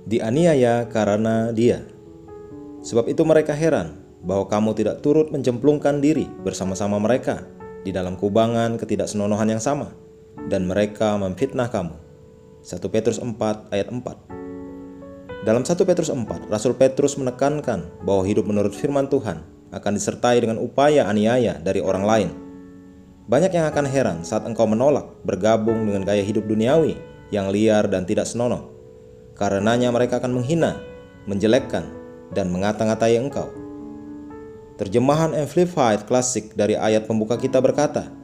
dianiaya karena Dia. Sebab itu mereka heran bahwa kamu tidak turut mencemplungkan diri bersama-sama mereka di dalam kubangan ketidaksenonohan yang sama, dan mereka memfitnah kamu. 1 Petrus 4 ayat 4. Dalam 1 Petrus 4, Rasul Petrus menekankan bahwa hidup menurut firman Tuhan akan disertai dengan upaya aniaya dari orang lain. Banyak yang akan heran saat engkau menolak bergabung dengan gaya hidup duniawi yang liar dan tidak senonoh. Karenanya mereka akan menghina, menjelekkan, dan mengata-ngatai engkau. Terjemahan Amplified Classic dari ayat pembuka kita berkata,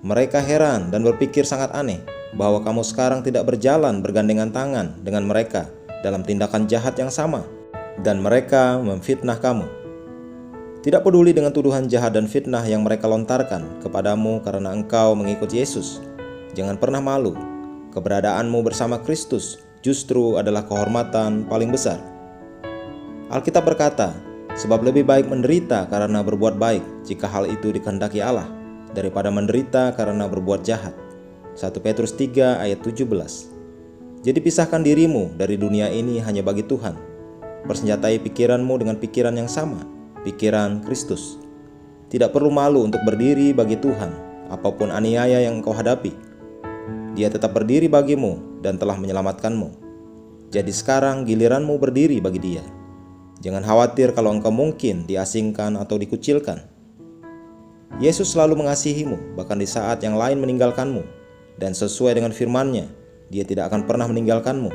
mereka heran dan berpikir sangat aneh bahwa kamu sekarang tidak berjalan bergandengan tangan dengan mereka dalam tindakan jahat yang sama, dan mereka memfitnah kamu. Tidak peduli dengan tuduhan jahat dan fitnah yang mereka lontarkan kepadamu karena engkau mengikut Yesus, jangan pernah malu. Keberadaanmu bersama Kristus justru adalah kehormatan paling besar. Alkitab berkata, sebab lebih baik menderita karena berbuat baik jika hal itu dikehendaki Allah, daripada menderita karena berbuat jahat. 1 Petrus 3 ayat 17. Jadi pisahkan dirimu dari dunia ini hanya bagi Tuhan. Persenjatai pikiranmu dengan pikiran yang sama, pikiran Kristus. Tidak perlu malu untuk berdiri bagi Tuhan, apapun aniaya yang engkau hadapi. Dia tetap berdiri bagimu dan telah menyelamatkanmu. Jadi sekarang giliranmu berdiri bagi Dia. Jangan khawatir kalau engkau mungkin diasingkan atau dikucilkan. Yesus selalu mengasihimu bahkan di saat yang lain meninggalkanmu, dan sesuai dengan firman-Nya, Dia tidak akan pernah meninggalkanmu.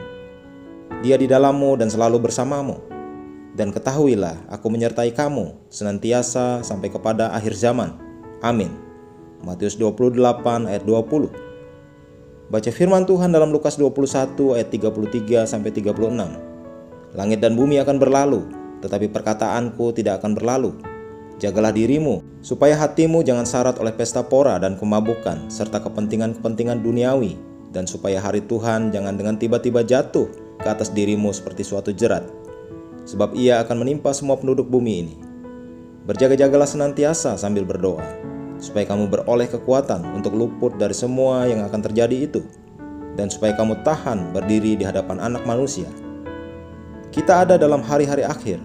Dia di dalammu dan selalu bersamamu. Dan ketahuilah, aku menyertai kamu senantiasa sampai kepada akhir zaman. Amin. Matius 28 ayat 20. Baca firman Tuhan dalam Lukas 21 ayat 33 sampai 36. Langit dan bumi akan berlalu, tetapi perkataanku tidak akan berlalu. Jagalah dirimu, supaya hatimu jangan syarat oleh pesta pora dan kemabukan, serta kepentingan-kepentingan duniawi, dan supaya hari Tuhan jangan dengan tiba-tiba jatuh ke atas dirimu seperti suatu jerat. Sebab ia akan menimpa semua penduduk bumi ini. Berjaga-jagalah senantiasa sambil berdoa, supaya kamu beroleh kekuatan untuk luput dari semua yang akan terjadi itu, dan supaya kamu tahan berdiri di hadapan Anak Manusia. Kita ada dalam hari-hari akhir,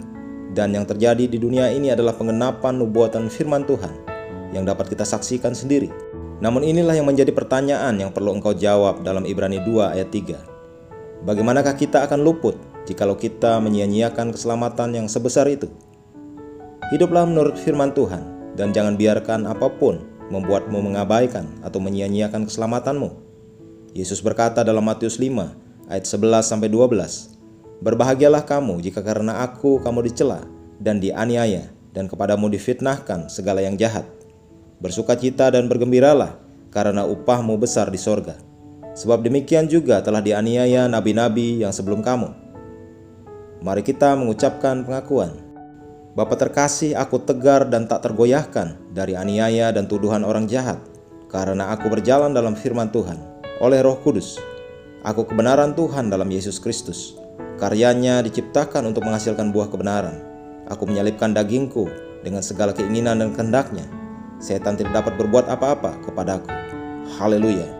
dan yang terjadi di dunia ini adalah penggenapan nubuatan firman Tuhan yang dapat kita saksikan sendiri. Namun inilah yang menjadi pertanyaan yang perlu engkau jawab dalam Ibrani 2 ayat 3. Bagaimanakah kita akan luput jikalau kita menyia-nyiakan keselamatan yang sebesar itu? Hiduplah menurut firman Tuhan, dan jangan biarkan apapun membuatmu mengabaikan atau menyia-nyiakan keselamatanmu. Yesus berkata dalam Matius 5 ayat 11-12, berbahagialah kamu jika karena aku kamu dicela dan dianiaya, dan kepadamu difitnahkan segala yang jahat. Bersukacita dan bergembiralah, karena upahmu besar di sorga. Sebab demikian juga telah dianiaya nabi-nabi yang sebelum kamu. Mari kita mengucapkan pengakuan. Bapa terkasih, aku tegar dan tak tergoyahkan dari aniaya dan tuduhan orang jahat, karena aku berjalan dalam firman Tuhan oleh Roh Kudus. Aku kebenaran Tuhan dalam Yesus Kristus. Karyanya diciptakan untuk menghasilkan buah kebenaran. Aku menyalibkan dagingku dengan segala keinginan dan kehendaknya. Setan tidak dapat berbuat apa-apa kepadaku. Haleluya.